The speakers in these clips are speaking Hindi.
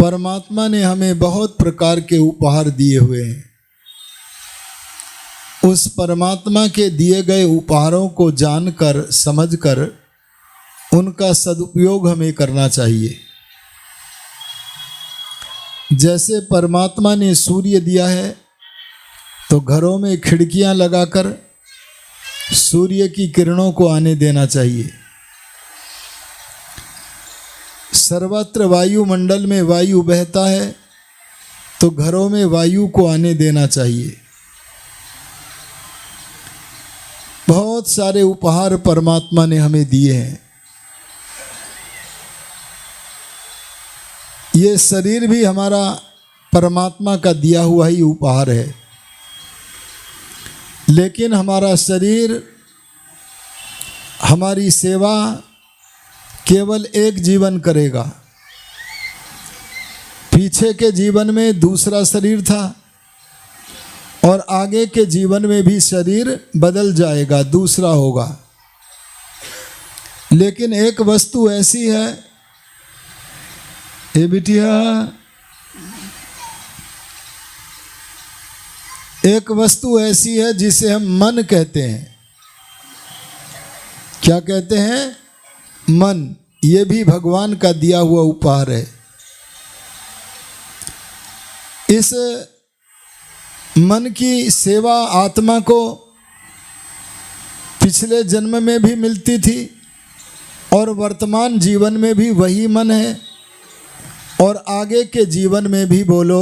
परमात्मा ने हमें बहुत प्रकार के उपहार दिए हुए हैं। उस परमात्मा के दिए गए उपहारों को जानकर समझकर उनका सदुपयोग हमें करना चाहिए। जैसे परमात्मा ने सूर्य दिया है तो घरों में खिड़कियां लगाकर सूर्य की किरणों को आने देना चाहिए। सर्वत्र वायुमंडल में वायु बहता है तो घरों में वायु को आने देना चाहिए। बहुत सारे उपहार परमात्मा ने हमें दिए हैं। ये शरीर भी हमारा परमात्मा का दिया हुआ ही उपहार है, लेकिन हमारा शरीर हमारी सेवा केवल एक जीवन करेगा। पीछे के जीवन में दूसरा शरीर था और आगे के जीवन में भी शरीर बदल जाएगा, दूसरा होगा। लेकिन एक वस्तु ऐसी है, ए बिटिया, एक वस्तु ऐसी है जिसे हम मन कहते हैं। क्या कहते हैं? मन। ये भी भगवान का दिया हुआ उपहार है। इस मन की सेवा आत्मा को पिछले जन्म में भी मिलती थी और वर्तमान जीवन में भी वही मन है और आगे के जीवन में भी बोलो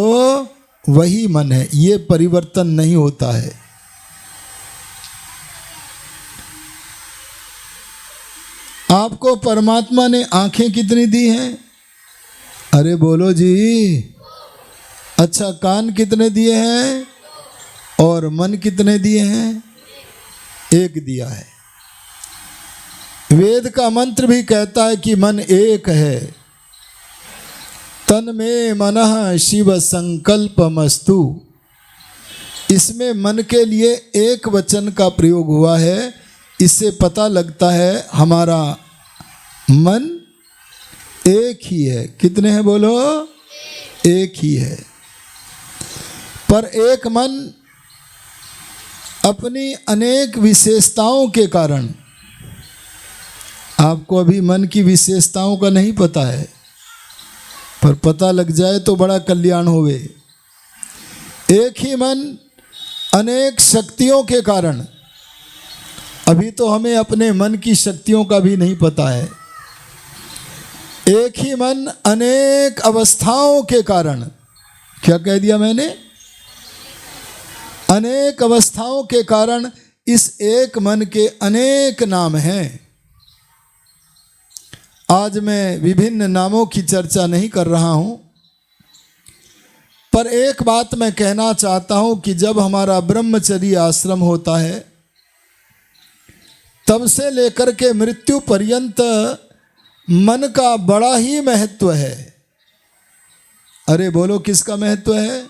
वही मन है। ये परिवर्तन नहीं होता है। आपको परमात्मा ने आंखें कितनी दी हैं? अरे बोलो जी। अच्छा, कान कितने दिए हैं? और मन कितने दिए हैं? एक दिया है। वेद का मंत्र भी कहता है कि मन एक है। तन में मनः शिव संकल्पमस्तु। इसमें मन के लिए एक वचन का प्रयोग हुआ है। इससे पता लगता है हमारा मन एक ही है। कितने हैं बोलो? एक ही है। पर एक मन अपनी अनेक विशेषताओं के कारण, आपको अभी मन की विशेषताओं का नहीं पता है, पर पता लग जाए तो बड़ा कल्याण होवे। एक ही मन अनेक शक्तियों के कारण, अभी तो हमें अपने मन की शक्तियों का भी नहीं पता है। एक ही मन अनेक अवस्थाओं के कारण, क्या कह दिया मैंने? अनेक अवस्थाओं के कारण इस एक मन के अनेक नाम हैं। आज मैं विभिन्न नामों की चर्चा नहीं कर रहा हूं, पर एक बात मैं कहना चाहता हूं कि जब हमारा ब्रह्मचर्य आश्रम होता है तब से लेकर के मृत्यु पर्यंत मन का बड़ा ही महत्व है। अरे बोलो, किसका महत्व है?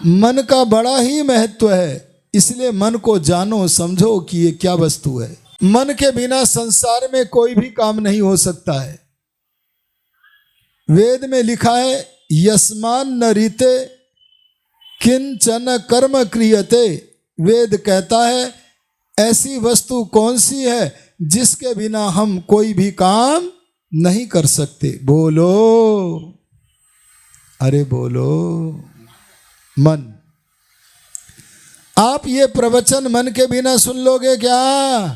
मन का बड़ा ही महत्व है। इसलिए मन को जानो, समझो कि ये क्या वस्तु है। मन के बिना संसार में कोई भी काम नहीं हो सकता है। वेद में लिखा है, यस्मान न रीते किंचन कर्म क्रियते। वेद कहता है ऐसी वस्तु कौन सी है जिसके बिना हम कोई भी काम नहीं कर सकते। बोलो, अरे बोलो। मन। आप ये प्रवचन मन के बिना सुन लोगे क्या?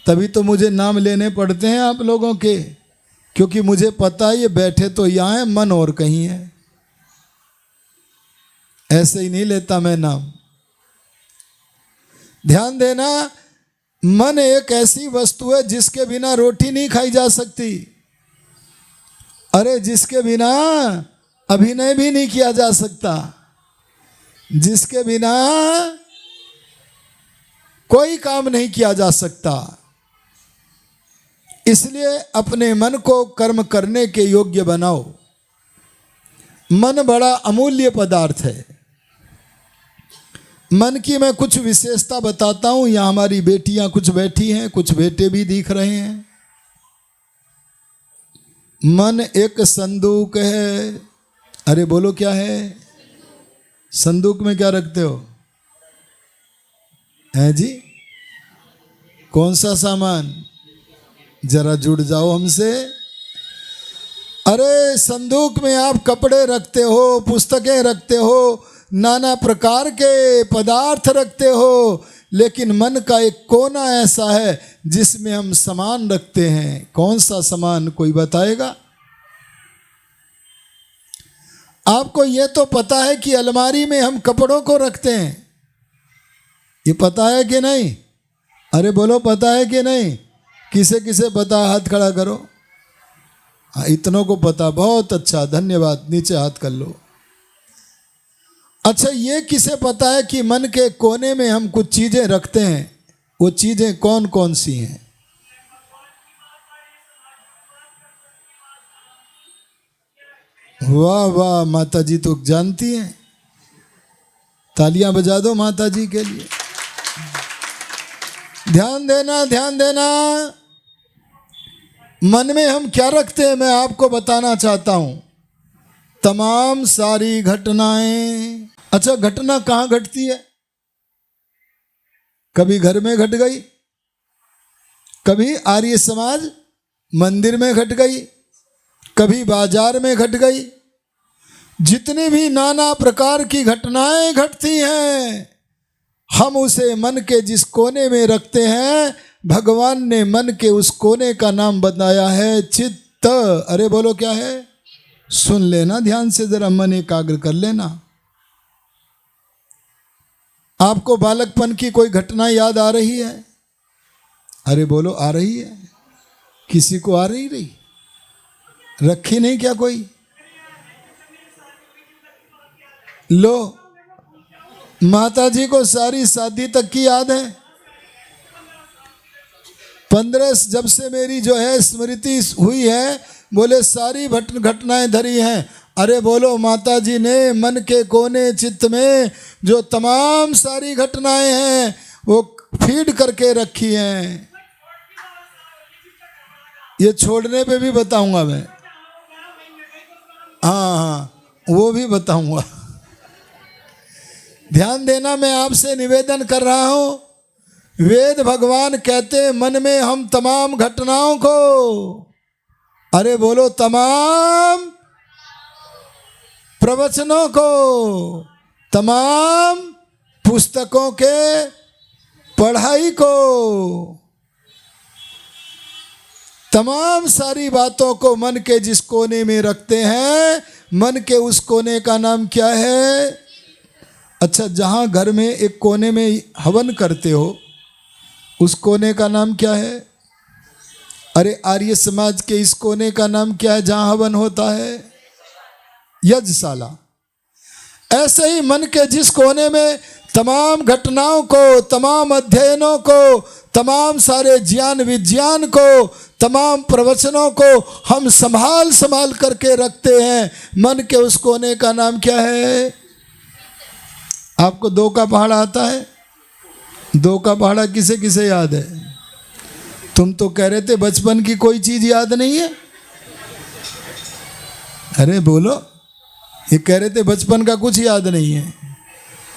तभी तो मुझे नाम लेने पड़ते हैं आप लोगों के, क्योंकि मुझे पता है ये बैठे तो यहाँ है, मन और कहीं है। ऐसे ही नहीं लेता मैं नाम। ध्यान देना, मन एक ऐसी वस्तु है जिसके बिना रोटी नहीं खाई जा सकती। अरे जिसके बिना अभिनय भी नहीं किया जा सकता, जिसके बिना कोई काम नहीं किया जा सकता। इसलिए अपने मन को कर्म करने के योग्य बनाओ। मन बड़ा अमूल्य पदार्थ है। मन की मैं कुछ विशेषता बताता हूं। यहाँ हमारी बेटियां कुछ बैठी हैं, कुछ बेटे भी दिख रहे हैं। मन एक संदूक है। अरे बोलो क्या है? संदूक में क्या रखते हो? है जी? कौन सा सामान? जरा जुड़ जाओ हमसे। अरे संदूक में आप कपड़े रखते हो, पुस्तकें रखते हो, नाना प्रकार के पदार्थ रखते हो, लेकिन मन का एक कोना ऐसा है जिसमें हम सामान रखते हैं। कौन सा सामान, कोई बताएगा? आपको ये तो पता है कि अलमारी में हम कपड़ों को रखते हैं, ये पता है कि नहीं? अरे बोलो, पता है कि नहीं? किसे किसे पता, हाथ खड़ा करो। हाँ, इतनों को पता, बहुत अच्छा, धन्यवाद। नीचे हाथ कर लो। अच्छा, ये किसे पता है कि मन के कोने में हम कुछ चीजें रखते हैं? वो चीजें कौन कौन सी हैं? वाह वाह, माता जी तो जानती हैं। तालियां बजा दो माता जी के लिए। ध्यान देना, ध्यान देना। मन में हम क्या रखते हैं, मैं आपको बताना चाहता हूं। तमाम सारी घटनाएं। अच्छा, घटना कहां घटती है? कभी घर में घट गई, कभी आर्य समाज मंदिर में घट गई, कभी बाजार में घट गई। जितनी भी नाना प्रकार की घटनाएं घटती हैं, हम उसे मन के जिस कोने में रखते हैं, भगवान ने मन के उस कोने का नाम बताया है चित्त। अरे बोलो क्या है? सुन लेना ध्यान से, जरा मन एकाग्र कर लेना। आपको बालकपन की कोई घटना याद आ रही है? अरे बोलो, आ रही है? किसी को आ रही? रखी नहीं क्या कोई? लो, माता जी को सारी शादी तक की याद है। 15 जब से मेरी जो है स्मृति हुई है, बोले सारी घटनाएं धरी हैं। अरे बोलो, माता जी ने मन के कोने चित्त में जो तमाम सारी घटनाएं हैं वो फीड करके रखी हैं। ये छोड़ने पे भी बताऊंगा मैं। हाँ, वो भी बताऊंगा। ध्यान देना, मैं आपसे निवेदन कर रहा हूं। वेद भगवान कहते मन में हम तमाम घटनाओं को, अरे बोलो, तमाम प्रवचनों को, तमाम पुस्तकों के पढ़ाई को, तमाम सारी बातों को मन के जिस कोने में रखते हैं, मन के उस कोने का नाम क्या है? अच्छा, जहां घर में एक कोने में हवन करते हो, उस कोने का नाम क्या है? अरे आर्य समाज के इस कोने का नाम क्या है जहां हवन होता है? यज्ञशाला। ऐसे ही मन के जिस कोने में तमाम घटनाओं को, तमाम अध्ययनों को, तमाम सारे ज्ञान विज्ञान को, तमाम प्रवचनों को हम संभाल संभाल करके रखते हैं, मन के उस कोने का नाम क्या है? आपको 2 का पहाड़ा आता है? 2 का पहाड़ा किसे किसे याद है? तुम तो कह रहे थे बचपन की कोई चीज याद नहीं है। अरे बोलो, ये कह रहे थे बचपन का कुछ याद नहीं है,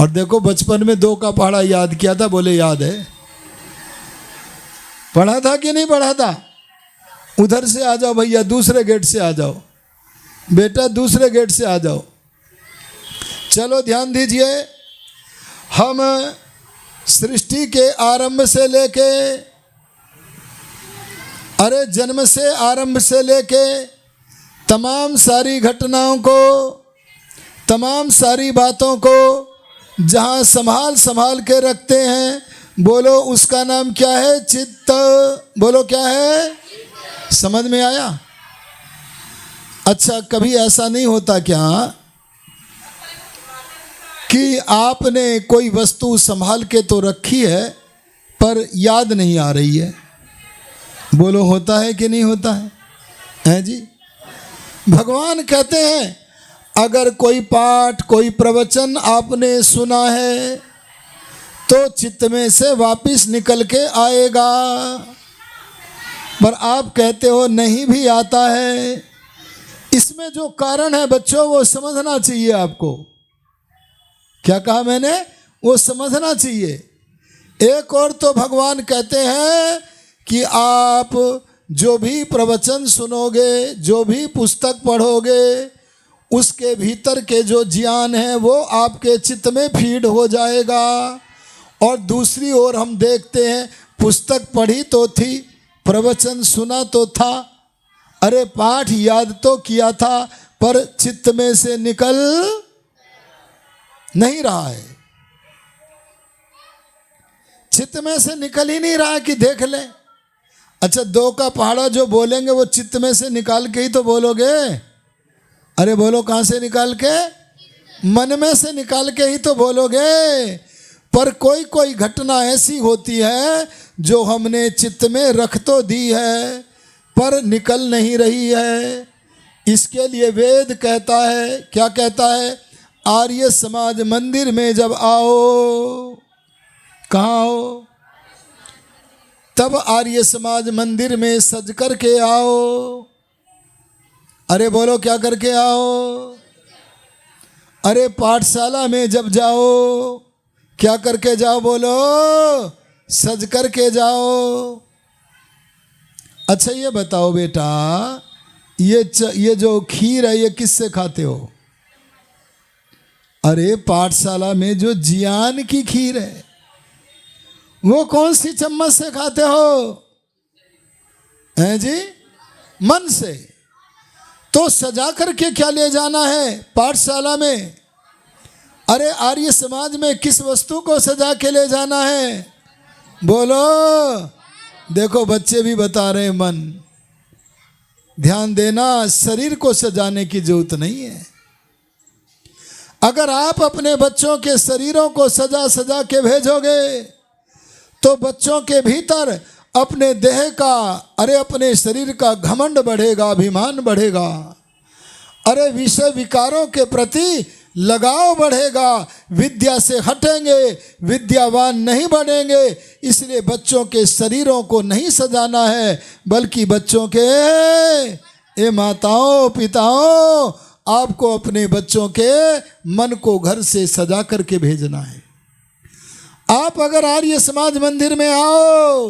और देखो बचपन में 2 का पहाड़ा याद किया था, बोले याद है। पढ़ा था कि नहीं पढ़ा था? उधर से आ जाओ भैया, दूसरे गेट से आ जाओ बेटा, दूसरे गेट से आ जाओ। चलो ध्यान दीजिए, हम सृष्टि के आरंभ से लेके, अरे जन्म से आरंभ से लेके तमाम सारी घटनाओं को, तमाम सारी बातों को जहाँ संभाल संभाल के रखते हैं, बोलो उसका नाम क्या है? चित्त। बोलो क्या है? समझ में आया? अच्छा, कभी ऐसा नहीं होता क्या कि आपने कोई वस्तु संभाल के तो रखी है पर याद नहीं आ रही है? बोलो, होता है कि नहीं होता है? हैं जी? भगवान कहते हैं अगर कोई पाठ, कोई प्रवचन आपने सुना है तो चित्त में से वापिस निकल के आएगा, पर आप कहते हो नहीं भी आता है, इसमें जो कारण है बच्चों वो समझना चाहिए आपको। क्या कहा मैंने? वो समझना चाहिए। एक और तो भगवान कहते हैं कि आप जो भी प्रवचन सुनोगे, जो भी पुस्तक पढ़ोगे, उसके भीतर के जो ज्ञान है वो आपके चित्त में फीड हो जाएगा। और दूसरी ओर हम देखते हैं, पुस्तक पढ़ी तो थी, प्रवचन सुना तो था, अरे पाठ याद तो किया था, पर चित्त में से निकल नहीं रहा है। चित्त में से निकल ही नहीं रहा कि देख ले। अच्छा, दो का पहाड़ा जो बोलेंगे वो चित्त में से निकाल के ही तो बोलोगे। अरे बोलो, कहाँ से निकाल के? मन में से निकाल के ही तो बोलोगे। पर कोई कोई घटना ऐसी होती है जो हमने चित्त में रख तो दी है पर निकल नहीं रही है। इसके लिए वेद कहता है, क्या कहता है? आर्य समाज मंदिर में जब आओ, कहाँ आओ? तब आर्य समाज मंदिर में सज कर के आओ। अरे बोलो, क्या करके आओ? अरे पाठशाला में जब जाओ, क्या करके जाओ? बोलो, सज कर के जाओ। अच्छा ये बताओ बेटा, ये जो खीर है ये किससे खाते हो? अरे पाठशाला में जो जियान की खीर है वो कौन सी चम्मच से खाते हो? हैं जी? मन से। तो सजा करके क्या ले जाना है पाठशाला में? अरे आर्य समाज में किस वस्तु को सजा के ले जाना है? बोलो। देखो बच्चे भी बता रहे हैं, मन। ध्यान देना, शरीर को सजाने की जरूरत नहीं है। अगर आप अपने बच्चों के शरीरों को सजा सजा के भेजोगे तो बच्चों के भीतर अपने देह का, अरे अपने शरीर का घमंड बढ़ेगा, अभिमान बढ़ेगा। अरे विषय विकारों के प्रति लगाव बढ़ेगा, विद्या से हटेंगे, विद्यावान नहीं बनेंगे। इसलिए बच्चों के शरीरों को नहीं सजाना है, बल्कि बच्चों के माताओं पिताओं, आपको अपने बच्चों के मन को घर से सजा करके भेजना है। आप अगर आर्य समाज मंदिर में आओ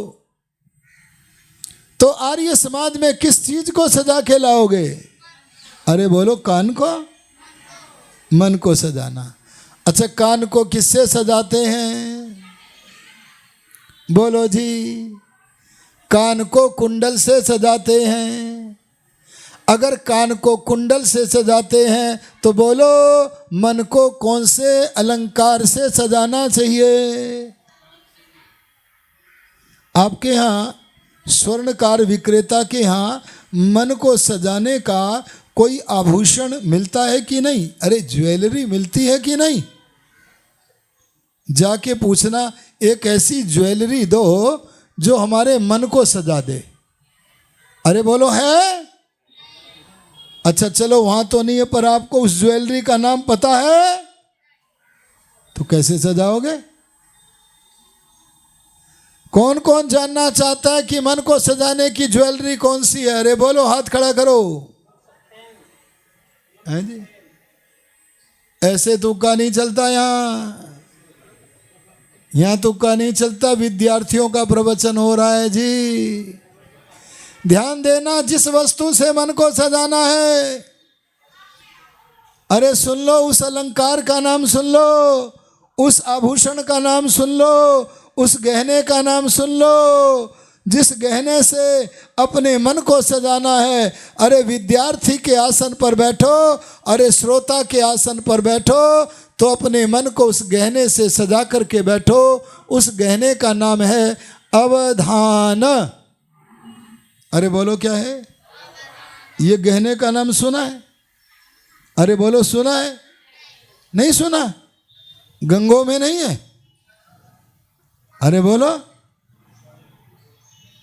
तो आर्य समाज में किस चीज को सजा के लाओगे? अरे बोलो, कान को, मन को सजाना। अच्छा, कान को किससे सजाते हैं? बोलो जी। कान को कुंडल से सजाते हैं। अगर कान को कुंडल से सजाते हैं तो बोलो मन को कौन से अलंकार से सजाना चाहिए? आपके यहाँ स्वर्णकार विक्रेता के यहाँ मन को सजाने का कोई आभूषण मिलता है कि नहीं? अरे ज्वेलरी मिलती है कि नहीं? जाके पूछना, एक ऐसी ज्वेलरी दो जो हमारे मन को सजा दे। अरे बोलो, है? अच्छा चलो, वहां तो नहीं है, पर आपको उस ज्वेलरी का नाम पता है तो कैसे सजाओगे? कौन कौन जानना चाहता है कि मन को सजाने की ज्वेलरी कौन सी है? अरे बोलो, हाथ खड़ा करो। है जी? ऐसे तुक्का नहीं चलता यहाँ तुक्का नहीं चलता। विद्यार्थियों का प्रवचन हो रहा है जी। ध्यान देना, जिस वस्तु से मन को सजाना है, अरे सुन लो, उस अलंकार का नाम सुन लो, उस आभूषण का नाम सुन लो, उस गहने का नाम सुन लो, जिस गहने से अपने मन को सजाना है। अरे विद्यार्थी के आसन पर बैठो, अरे श्रोता के आसन पर बैठो, तो अपने मन को उस गहने से सजा करके बैठो। उस गहने का नाम है अवधान। अरे बोलो, क्या है ये गहने का नाम? सुना है? अरे बोलो, सुना है? नहीं सुना? गंगों में नहीं है? अरे बोलो,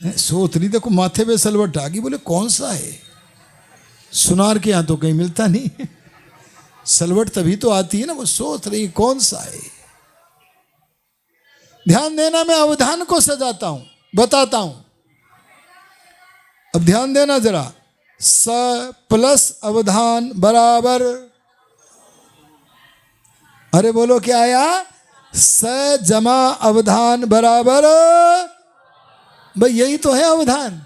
सोच नहीं, देखो माथे पे सलवट आ गई। बोले कौन सा है? सुनार के यहाँ तो कहीं मिलता नहीं। सलवट तभी तो आती है ना, वो सोच रही कौन सा है। ध्यान देना, मैं अवधान को सजाता हूं, बताता हूं। अब ध्यान देना जरा, स प्लस अवधान बराबर, अरे बोलो क्या आया, स जमा अवधान बराबर, भाई यही तो है अवधान।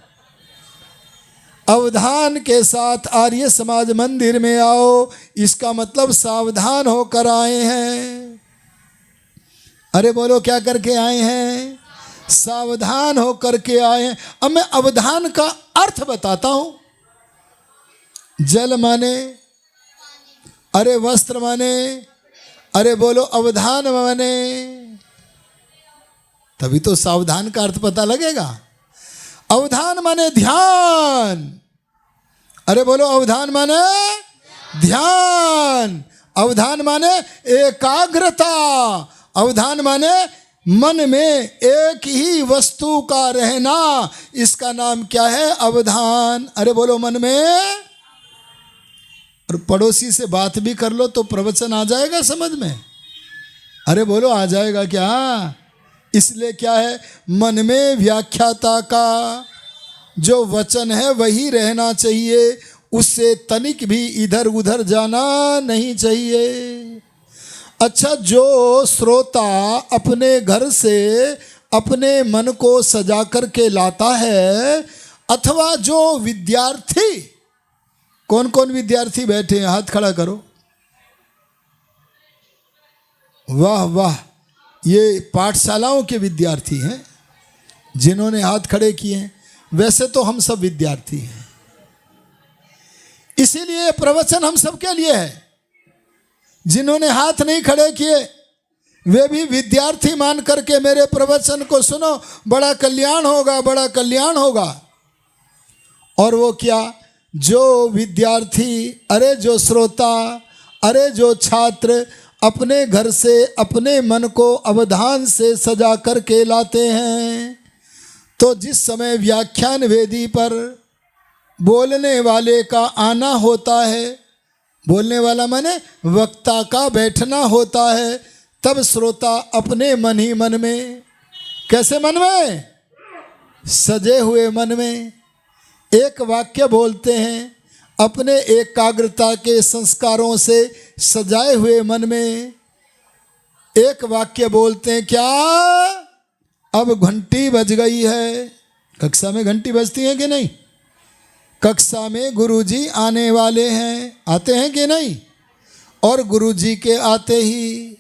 अवधान के साथ आर्य समाज मंदिर में आओ, इसका मतलब सावधान होकर आए हैं। अरे बोलो क्या करके आए हैं, सावधान होकर के आए हैं। अब मैं अवधान का अर्थ बताता हूं। जल माने, अरे वस्त्र माने, अरे बोलो अवधान माने, तभी तो सावधान का अर्थ पता लगेगा। अवधान माने ध्यान, अरे बोलो अवधान माने ध्यान, अवधान माने एकाग्रता, अवधान माने मन में एक ही वस्तु का रहना, इसका नाम क्या है, अवधान। अरे बोलो मन में, और पड़ोसी से बात भी कर लो तो प्रवचन आ जाएगा समझ में, अरे बोलो आ जाएगा क्या। इसलिए क्या है, मन में व्याख्याता का जो वचन है वही रहना चाहिए, उससे तनिक भी इधर उधर जाना नहीं चाहिए। अच्छा, जो श्रोता अपने घर से अपने मन को सजा करके लाता है, अथवा जो विद्यार्थी, कौन कौन विद्यार्थी बैठे हैं, हाथ खड़ा करो। वाह वाह, ये पाठशालाओं के विद्यार्थी हैं जिन्होंने हाथ खड़े किए हैं। वैसे तो हम सब विद्यार्थी हैं, इसीलिए प्रवचन हम सबके लिए है। जिन्होंने हाथ नहीं खड़े किए वे भी विद्यार्थी मान करके मेरे प्रवचन को सुनो, बड़ा कल्याण होगा, बड़ा कल्याण होगा। और वो क्या, जो विद्यार्थी, अरे जो श्रोता, अरे जो छात्र अपने घर से अपने मन को अवधान से सजा करके लाते हैं, तो जिस समय व्याख्यान वेदी पर बोलने वाले का आना होता है, बोलने वाला माने वक्ता का बैठना होता है, तब श्रोता अपने मन ही मन में, कैसे मन में, सजे हुए मन में एक वाक्य बोलते हैं, अपने एकाग्रता के संस्कारों से सजाए हुए मन में एक वाक्य बोलते हैं। क्या, अब घंटी बज गई है। कक्षा में घंटी बजती है कि नहीं, कक्षा में गुरुजी आने वाले हैं, आते हैं कि नहीं, और गुरुजी के आते ही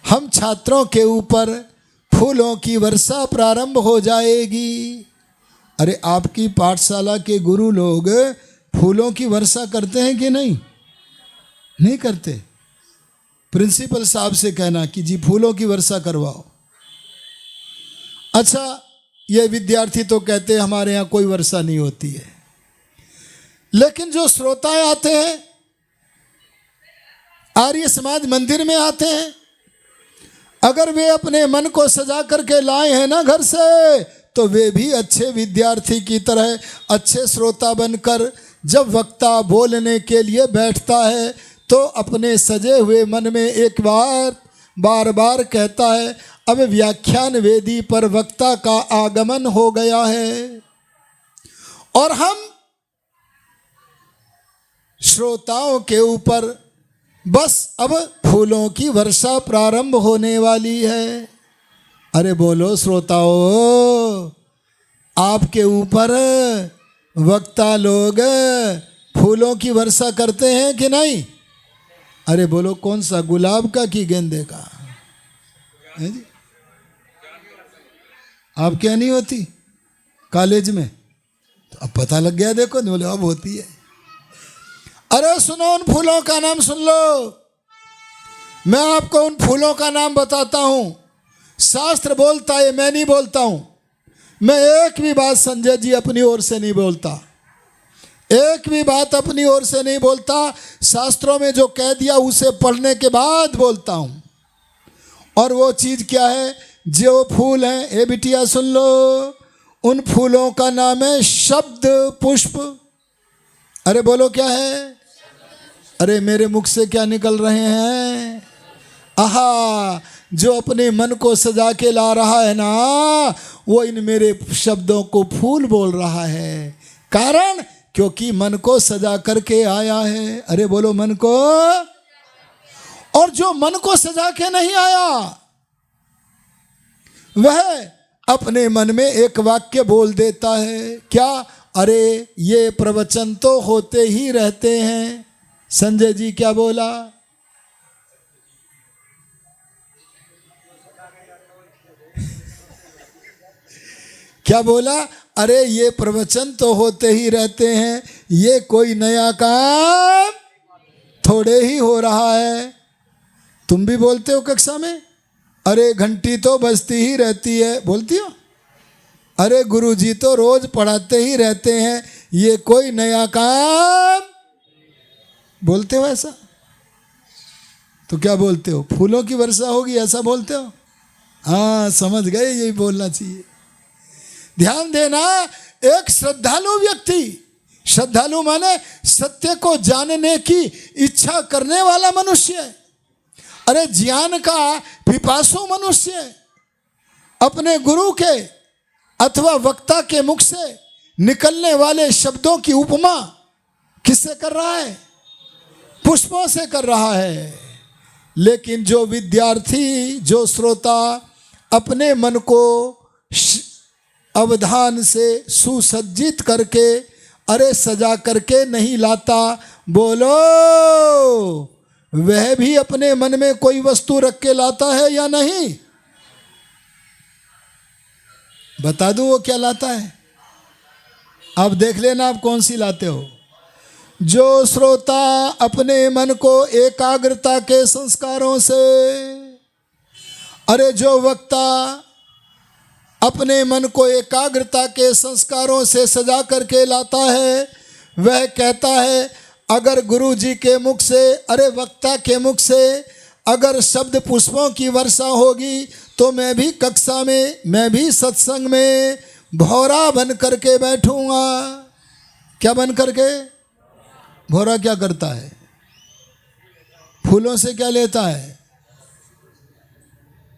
हम छात्रों के ऊपर फूलों की वर्षा प्रारंभ हो जाएगी। अरे आपकी पाठशाला के गुरु लोग फूलों की वर्षा करते हैं कि नहीं, नहीं करते। प्रिंसिपल साहब से कहना कि जी फूलों की वर्षा करवाओ। अच्छा, ये विद्यार्थी तो कहते हैं हमारे यहाँ कोई वर्षा नहीं होती है, लेकिन जो श्रोताएं आते हैं, आर्य समाज मंदिर में आते हैं, अगर वे अपने मन को सजा करके लाए हैं ना घर से, तो वे भी अच्छे विद्यार्थी की तरह अच्छे श्रोता बनकर जब वक्ता बोलने के लिए बैठता है तो अपने सजे हुए मन में एक बार बार कहता है, अब व्याख्यान वेदी पर वक्ता का आगमन हो गया है और हम श्रोताओं के ऊपर बस अब फूलों की वर्षा प्रारंभ होने वाली है। अरे बोलो श्रोताओ, आपके ऊपर वक्ता लोग फूलों की वर्षा करते हैं कि नहीं? अरे बोलो कौन सा, गुलाब का कि गेंदे का है जी? आप क्या नहीं होती कॉलेज में? तो अब पता लग गया, देखो बोले अब होती है। अरे सुनो, उन फूलों का नाम सुन लो। मैं आपको उन फूलों का नाम बताता हूं। शास्त्र बोलता है, मैं नहीं बोलता हूं। मैं एक भी बात संजय जी अपनी ओर से नहीं बोलता, एक भी बात अपनी ओर से नहीं बोलता। शास्त्रों में जो कह दिया उसे पढ़ने के बाद बोलता हूं। और वो चीज़ क्या है? जो फूल हैं, ए बिटिया सुन लो, उन फूलों का नाम है शब्द पुष्प। अरे बोलो क्या है? अरे मेरे मुख से क्या निकल रहे हैं? आहा, जो अपने मन को सजा के ला रहा है ना, वो इन मेरे शब्दों को फूल बोल रहा है। कारण क्योंकि मन को सजा करके आया है। अरे बोलो मन को। और जो मन को सजा के नहीं आया वह अपने मन में एक वाक्य बोल देता है, क्या? अरे ये प्रवचन तो होते ही रहते हैं। संजय जी क्या बोला? क्या बोला? अरे ये प्रवचन तो होते ही रहते हैं, ये कोई नया काम थोड़े ही हो रहा है। तुम भी बोलते हो कक्षा में, अरे घंटी तो बजती ही रहती है, बोलती हो? अरे गुरुजी तो रोज पढ़ाते ही रहते हैं, ये कोई नया काम, बोलते हो ऐसा? तो क्या बोलते हो? फूलों की वर्षा होगी ऐसा बोलते हो? हाँ समझ गए, यही बोलना चाहिए। ध्यान देना, एक श्रद्धालु व्यक्ति, श्रद्धालु माने सत्य को जानने की इच्छा करने वाला मनुष्य, अरे ज्ञान का पिपासु मनुष्य अपने गुरु के अथवा वक्ता के मुख से निकलने वाले शब्दों की उपमा किससे कर रहा है? पुष्पों से कर रहा है। लेकिन जो विद्यार्थी, जो श्रोता अपने मन को अवधान से सुसज्जित करके, अरे सजा करके नहीं लाता, बोलो वह भी अपने मन में कोई वस्तु रख के लाता है या नहीं? बता दूं वो क्या लाता है? आप देख लेना आप कौन सी लाते हो। जो श्रोता अपने मन को एकाग्रता के संस्कारों से, अरे जो वक्ता अपने मन को एकाग्रता के संस्कारों से सजा करके लाता है, वह कहता है अगर गुरु जी के मुख से, अरे वक्ता के मुख से अगर शब्द पुष्पों की वर्षा होगी तो मैं भी कक्षा में, मैं भी सत्संग में भौरा बन करके बैठूंगा। क्या बन करके? भौरा क्या करता है? फूलों से क्या लेता है?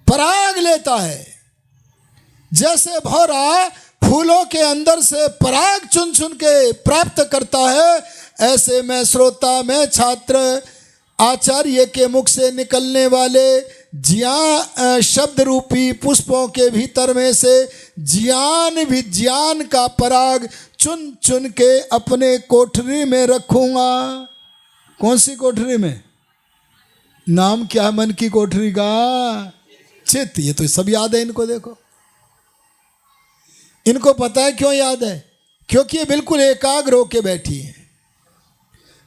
पराग लेता है। जैसे भौरा फूलों के अंदर से पराग चुन चुन के प्राप्त करता है, ऐसे मैं श्रोता, मैं छात्र आचार्य के मुख से निकलने वाले ज्ञान शब्द रूपी पुष्पों के भीतर में से ज्ञान विज्ञान का पराग चुन चुन के अपने कोठरी में रखूंगा। कौन सी कोठरी में? नाम क्या है मन की कोठरी का? चित्त। ये तो सब याद है इनको, देखो इनको पता है क्यों याद है? क्योंकि ये बिल्कुल एकाग्र होके बैठी है।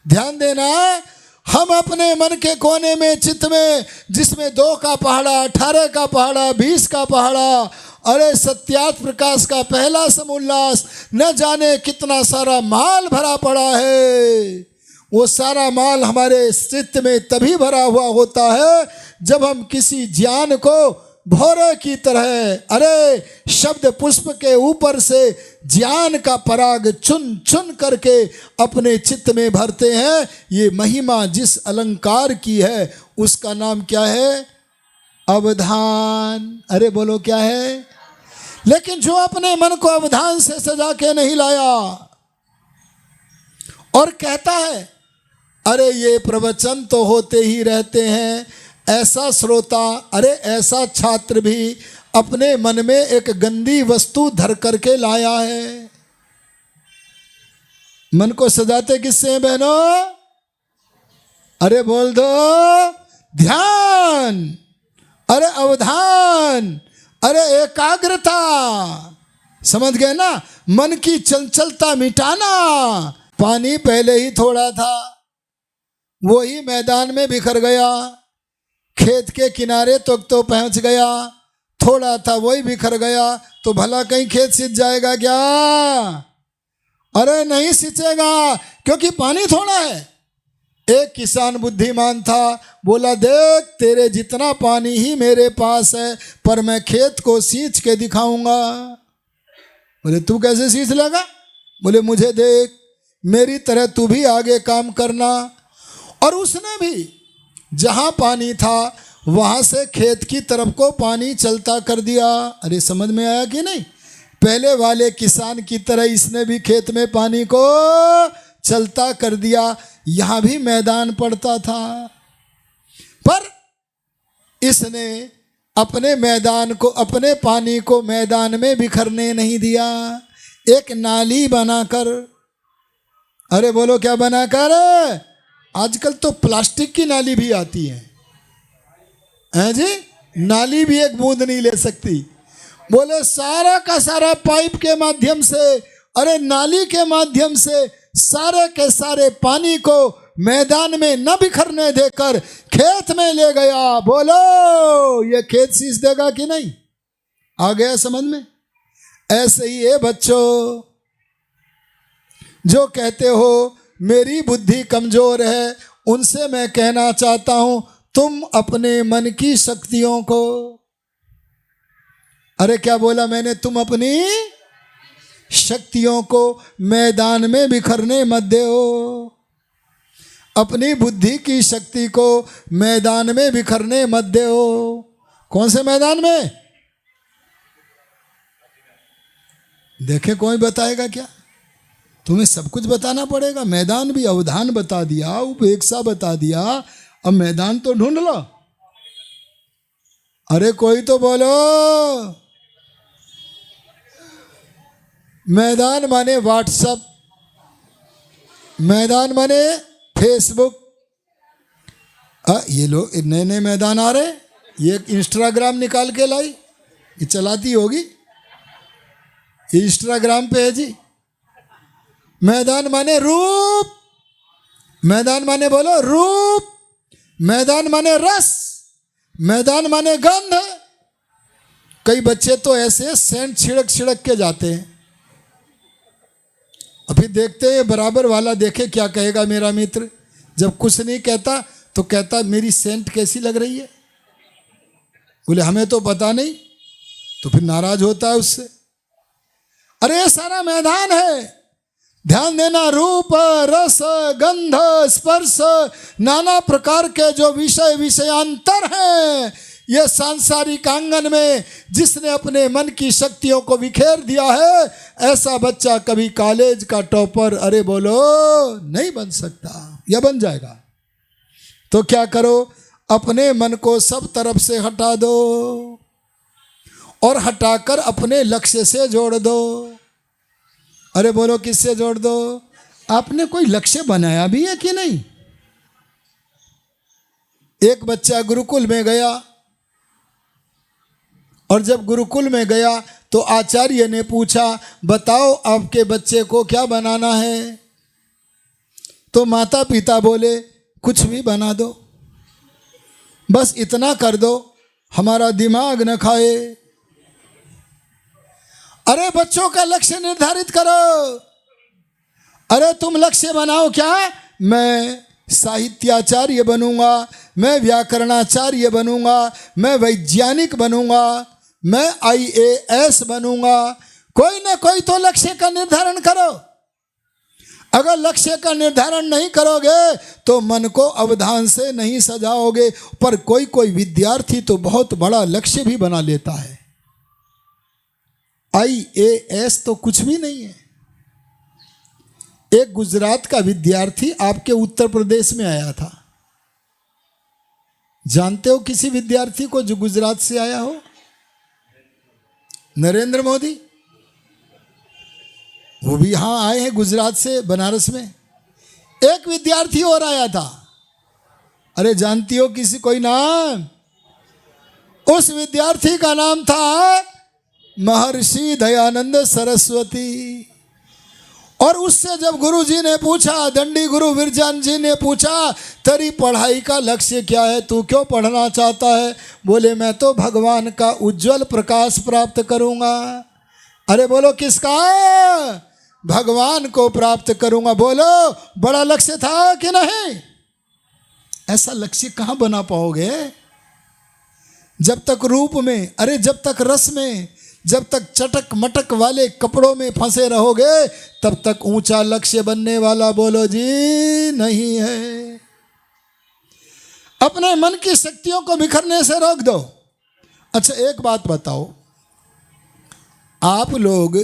ध्यान देना, हम अपने मन के कोने में, चित्त में, जिसमें 2 का पहाड़ा, 18 का पहाड़ा, 20 का पहाड़ा, अरे सत्यार्थ प्रकाश का पहला समोल्लास, न जाने कितना सारा माल भरा पड़ा है। वो सारा माल हमारे चित्त में तभी भरा हुआ होता है जब हम किसी ज्ञान को भौरे की तरह, अरे शब्द पुष्प के ऊपर से ज्ञान का पराग चुन चुन करके अपने चित्त में भरते हैं। ये महिमा जिस अलंकार की है उसका नाम क्या है? अवधान। अरे बोलो क्या है? लेकिन जो अपने मन को अवधान से सजा के नहीं लाया और कहता है अरे ये प्रवचन तो होते ही रहते हैं, ऐसा श्रोता, अरे ऐसा छात्र भी अपने मन में एक गंदी वस्तु धर करके लाया है। मन को सजाते किससे हैं बहनों? अरे बोल दो, ध्यान, अरे अवधान, अरे एकाग्रता। समझ गए ना? मन की चंचलता मिटाना। पानी पहले ही थोड़ा था, वो ही मैदान में बिखर गया, खेत के किनारे तक तो पहुंच गया, थोड़ा था वही बिखर गया, तो भला कहीं खेत सींच जाएगा क्या? अरे नहीं सींचेगा, क्योंकि पानी थोड़ा है। एक किसान बुद्धिमान था, बोला देख तेरे जितना पानी ही मेरे पास है, पर मैं खेत को सींच के दिखाऊंगा। बोले तू कैसे सींच लेगा? बोले मुझे देख, मेरी तरह तू भी आगे काम करना। और उसने भी जहाँ पानी था वहाँ से खेत की तरफ को पानी चलता कर दिया। अरे समझ में आया कि नहीं? पहले वाले किसान की तरह इसने भी खेत में पानी को चलता कर दिया। यहां भी मैदान पड़ता था, पर इसने अपने मैदान को, अपने पानी को मैदान में बिखरने नहीं दिया। एक नाली बनाकर, अरे बोलो क्या बनाकर, आजकल तो प्लास्टिक की नाली भी आती है जी, नाली भी एक बूंद नहीं ले सकती। बोले सारा का सारा पाइप के माध्यम से, अरे नाली के माध्यम से सारे के सारे पानी को मैदान में न बिखरने देकर खेत में ले गया। बोलो ये खेत सींच देगा कि नहीं? आ गया समझ में? ऐसे ही है बच्चों, जो कहते हो मेरी बुद्धि कमजोर है, उनसे मैं कहना चाहता हूं तुम अपने मन की शक्तियों को, अरे क्या बोला मैंने, तुम अपनी शक्तियों को मैदान में बिखरने मत दो। अपनी बुद्धि की शक्ति को मैदान में बिखरने मत दो। कौन से मैदान में? देखे कोई बताएगा क्या? तुम्हें सब कुछ बताना पड़ेगा। मैदान भी अवधान बता दिया, उपेक्षा बता दिया, अब मैदान तो ढूंढ लो। अरे कोई तो बोलो। मैदान माने व्हाट्सएप, मैदान माने फेसबुक। ये लोग नए नए मैदान आ रहे। ये इंस्टाग्राम निकाल के लाई, ये चलाती होगी, ये इंस्टाग्राम पे है जी। मैदान माने रूप, मैदान माने बोलो रूप, मैदान माने रस, मैदान माने गंध। कई बच्चे तो ऐसे सेंट छिड़क छिड़क के जाते हैं। अभी देखते हैं बराबर वाला, देखे क्या कहेगा मेरा मित्र। जब कुछ नहीं कहता तो कहता मेरी सेंट कैसी लग रही है। बोले हमें तो पता नहीं, तो फिर नाराज होता है उससे। अरे ये सारा मैदान है, ध्यान देना। रूप रस गंध स्पर्श नाना प्रकार के जो विषय विषयांतर हैं, ये सांसारिक आंगन में जिसने अपने मन की शक्तियों को बिखेर दिया है, ऐसा बच्चा कभी कॉलेज का टॉपर, अरे बोलो, नहीं बन सकता। या बन जाएगा तो क्या करो, अपने मन को सब तरफ से हटा दो और हटाकर अपने लक्ष्य से जोड़ दो। अरे बोलो किससे जोड़ दो? आपने कोई लक्ष्य बनाया भी है कि नहीं? एक बच्चा गुरुकुल में गया, और जब गुरुकुल में गया तो आचार्य ने पूछा बताओ आपके बच्चे को क्या बनाना है? तो माता पिता बोले कुछ भी बना दो, बस इतना कर दो, हमारा दिमाग न खाए। अरे बच्चों का लक्ष्य निर्धारित करो। अरे तुम लक्ष्य बनाओ क्या, मैं साहित्याचार्य बनूंगा, मैं व्याकरणाचार्य बनूंगा, मैं वैज्ञानिक बनूंगा, मैं IAS बनूंगा। कोई ना कोई तो लक्ष्य का निर्धारण करो। अगर लक्ष्य का निर्धारण नहीं करोगे तो मन को अवधान से नहीं सजाओगे। पर कोई कोई विद्यार्थी तो बहुत बड़ा लक्ष्य भी बना लेता है। IAS तो कुछ भी नहीं है। एक गुजरात का विद्यार्थी आपके उत्तर प्रदेश में आया था। जानते हो किसी विद्यार्थी को जो गुजरात से आया हो? नरेंद्र मोदी, वो भी यहां आए हैं गुजरात से, बनारस में। एक विद्यार्थी और आया था। अरे जानती हो किसी कोई नाम? उस विद्यार्थी का नाम था महर्षि दयानंद सरस्वती। और उससे जब गुरु जी ने पूछा, दंडी गुरु विरजान जी ने पूछा तेरी पढ़ाई का लक्ष्य क्या है, तू क्यों पढ़ना चाहता है? बोले मैं तो भगवान का उज्जवल प्रकाश प्राप्त करूंगा। अरे बोलो किसका? भगवान को प्राप्त करूंगा। बोलो बड़ा लक्ष्य था कि नहीं? ऐसा लक्ष्य कहां बना पाओगे जब तक रूप में, अरे जब तक रस में, जब तक चटक मटक वाले कपड़ों में फंसे रहोगे तब तक ऊंचा लक्ष्य बनने वाला बोलो जी नहीं है। अपने मन की शक्तियों को बिखरने से रोक दो। अच्छा एक बात बताओ, आप लोग,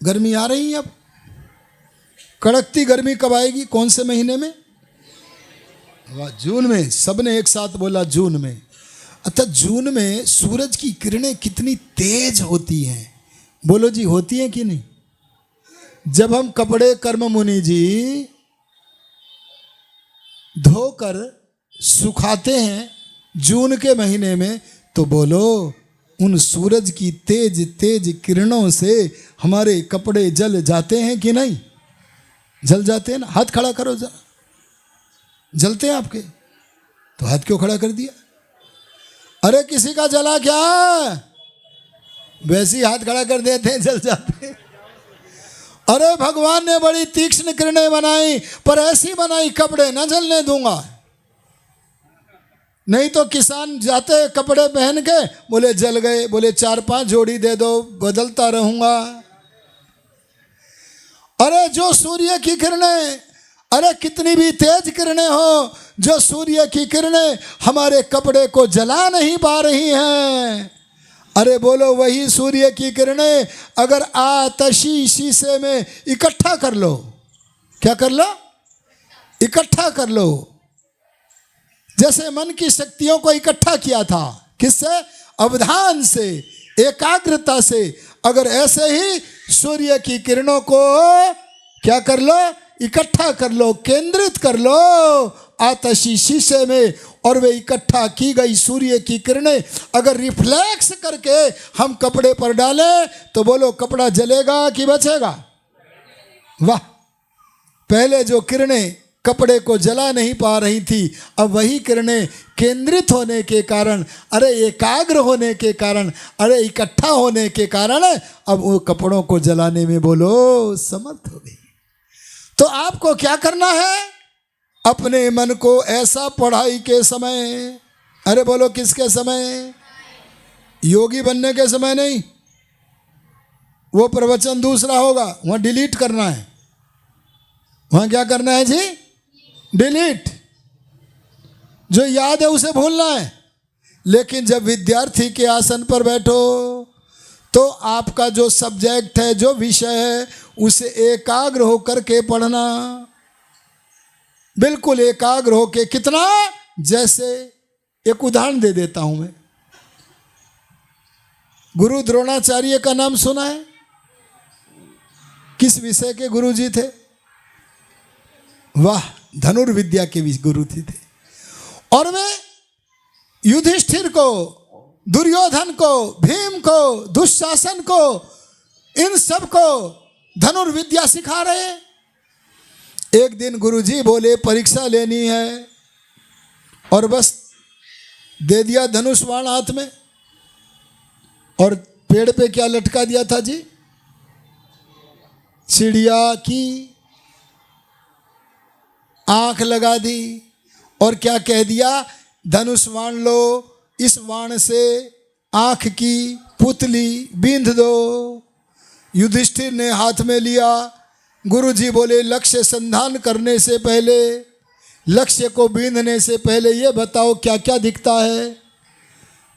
गर्मी आ रही है अब, कड़कती गर्मी कब आएगी, कौन से महीने में? वाह, जून में। सबने एक साथ बोला जून में। अच्छा, जून में सूरज की किरणें कितनी तेज होती हैं, बोलो जी, होती हैं कि नहीं? जब हम कपड़े कर्म मुनि जी धोकर सुखाते हैं जून के महीने में, तो बोलो उन सूरज की तेज तेज किरणों से हमारे कपड़े जल जाते हैं कि नहीं? जल जाते हैं ना। हाथ खड़ा करो जरा, जलते हैं आपके? तो हाथ क्यों खड़ा कर दिया? अरे किसी का जला क्या? वैसे ही हाथ खड़ा कर देते हैं, जल जाते हैं। अरे भगवान ने बड़ी तीक्ष्ण किरणें बनाई, पर ऐसी बनाई कपड़े न जलने दूंगा। नहीं तो किसान जाते कपड़े पहन के, बोले जल गए, बोले 4-5 जोड़ी दे दो, बदलता रहूंगा। अरे जो सूर्य की किरणें, अरे कितनी भी तेज किरणें हो, जो सूर्य की किरणें हमारे कपड़े को जला नहीं पा रही हैं, अरे बोलो वही सूर्य की किरणें अगर आतशी शीशे में इकट्ठा कर लो, क्या कर लो? इकट्ठा कर लो। जैसे मन की शक्तियों को इकट्ठा किया था, किससे? अवधान से, एकाग्रता से। अगर ऐसे ही सूर्य की किरणों को क्या कर लो? इकट्ठा कर लो, केंद्रित कर लो आतशी शीशे में, और वे इकट्ठा की गई सूर्य की किरणें अगर रिफ्लेक्स करके हम कपड़े पर डालें, तो बोलो कपड़ा जलेगा कि बचेगा? वाह, पहले जो किरणें कपड़े को जला नहीं पा रही थी, अब वही किरणें केंद्रित होने के कारण, अरे एकाग्र होने के कारण, अरे इकट्ठा होने के कारण अब वो कपड़ों को जलाने में बोलो समर्थ हो गई। तो आपको क्या करना है? अपने मन को ऐसा पढ़ाई के समय, अरे बोलो किसके समय? योगी बनने के समय नहीं, वो प्रवचन दूसरा होगा, वहां डिलीट करना है। वहां क्या करना है जी? डिलीट। जो याद है उसे भूलना है। लेकिन जब विद्यार्थी के आसन पर बैठो, तो आपका जो सब्जेक्ट है, जो विषय है, उसे एकाग्र होकर के पढ़ना, बिल्कुल एकाग्र होके। कितना? जैसे एक उदाहरण दे देता हूं मैं। गुरु द्रोणाचार्य का नाम सुना है? किस विषय के गुरु जी थे? वाह, धनुर्विद्या के भी गुरु थे। और वे युधिष्ठिर को, दुर्योधन को, भीम को, दुशासन को, इन सब को धनुर्विद्या सिखा रहे। एक दिन गुरुजी बोले परीक्षा लेनी है, और बस दे दिया धनुष बाण हाथ में, और पेड़ पे क्या लटका दिया था जी? चिड़िया की आंख लगा दी, और क्या कह दिया? धनुष बाण लो, इस बाण से आंख की पुतली बींध दो। युधिष्ठिर ने हाथ में लिया। गुरुजी बोले लक्ष्य संधान करने से पहले, लक्ष्य को बींधने से पहले ये बताओ क्या क्या दिखता है?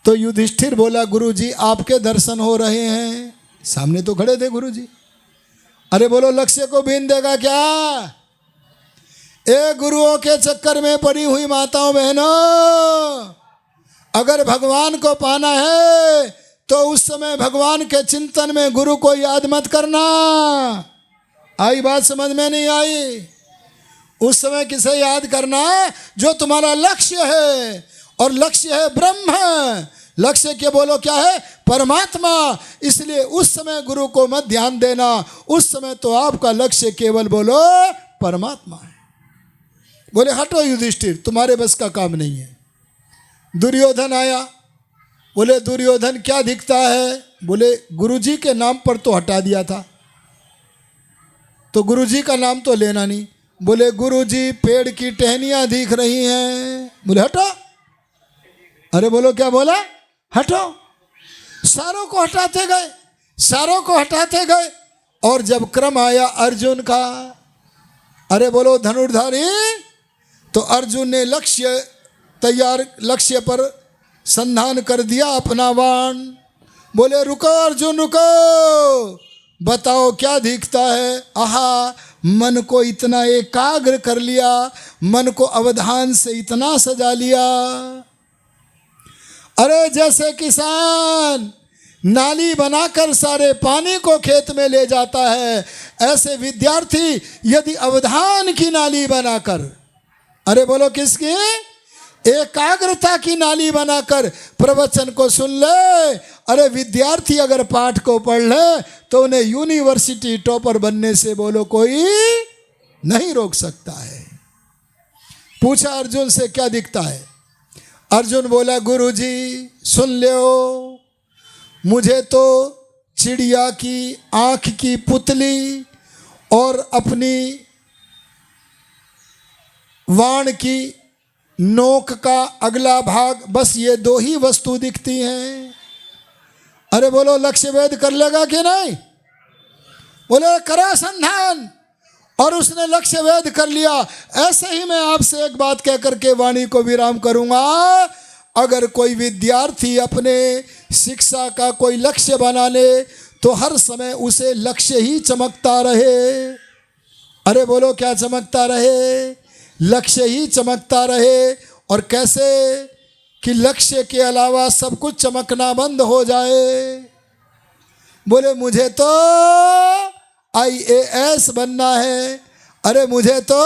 तो युधिष्ठिर बोला गुरुजी आपके दर्शन हो रहे हैं। सामने तो खड़े थे गुरुजी। अरे बोलो लक्ष्य को बींध देगा क्या? ए गुरुओं के चक्कर में पड़ी हुई माताओं बहनों, अगर भगवान को पाना है तो उस समय भगवान के चिंतन में गुरु को याद मत करना। आई बात समझ में नहीं आई? उस समय किसे याद करना? जो तुम्हारा लक्ष्य है, और लक्ष्य है ब्रह्म। लक्ष्य के बोलो क्या है? परमात्मा। इसलिए उस समय गुरु को मत ध्यान देना, उस समय तो आपका लक्ष्य केवल बोलो परमात्मा है। बोले हटो युधिष्ठिर, तुम्हारे बस का काम नहीं है। दुर्योधन आया। बोले दुर्योधन क्या दिखता है? बोले गुरुजी के नाम पर तो हटा दिया था, तो गुरुजी का नाम तो लेना नहीं। बोले गुरुजी पेड़ की टहनियां दिख रही हैं। बोले हटो। अरे बोलो क्या बोला? हटो। सारों को हटाते गए, सारों को हटाते गए, और जब क्रम आया अर्जुन का, अरे बोलो धनुर्धारी, तो अर्जुन ने लक्ष्य तैयार, लक्ष्य पर संधान कर दिया अपना बाण। बोले रुको अर्जुन रुको, बताओ क्या दिखता है। आहा, मन को इतना एकाग्र कर लिया, मन को अवधान से इतना सजा लिया। अरे जैसे किसान नाली बनाकर सारे पानी को खेत में ले जाता है, ऐसे विद्यार्थी यदि अवधान की नाली बनाकर, अरे बोलो किसकी, एकाग्रता की नाली बनाकर प्रवचन को सुन ले, अरे विद्यार्थी अगर पाठ को पढ़ ले तो उन्हें यूनिवर्सिटी टॉपर बनने से बोलो कोई नहीं रोक सकता है। पूछा अर्जुन से क्या दिखता है। अर्जुन बोला गुरुजी सुन लो, मुझे तो चिड़िया की आंख की पुतली और अपनी वाण की नोक का अगला भाग, बस ये दो ही वस्तु दिखती हैं। अरे बोलो लक्ष्य भेद कर लेगा कि नहीं। बोले करा संधान, और उसने लक्ष्य भेद कर लिया। ऐसे ही मैं आपसे एक बात कह करके वाणी को विराम करूंगा। अगर कोई विद्यार्थी अपने शिक्षा का कोई लक्ष्य बना ले तो हर समय उसे लक्ष्य ही चमकता रहे। अरे बोलो क्या चमकता रहे, लक्ष्य ही चमकता रहे। और कैसे कि लक्ष्य के अलावा सब कुछ चमकना बंद हो जाए। बोले मुझे तो IAS बनना है, अरे मुझे तो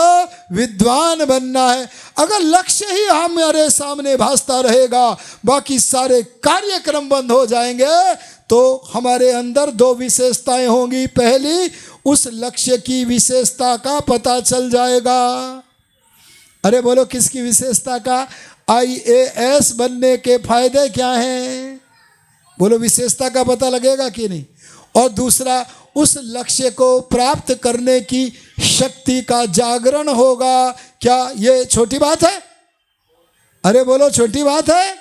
विद्वान बनना है। अगर लक्ष्य ही हमारे सामने भासता रहेगा, बाकी सारे कार्यक्रम बंद हो जाएंगे, तो हमारे अंदर दो विशेषताएं होंगी। पहली, उस लक्ष्य की विशेषता का पता चल जाएगा। अरे बोलो किसकी विशेषता का। IAS बनने के फायदे क्या हैं, बोलो विशेषता का पता लगेगा कि नहीं। और दूसरा, उस लक्ष्य को प्राप्त करने की शक्ति का जागरण होगा। क्या ये छोटी बात है। अरे बोलो छोटी बात है।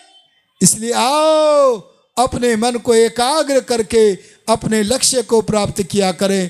इसलिए आओ अपने मन को एकाग्र करके अपने लक्ष्य को प्राप्त किया करें।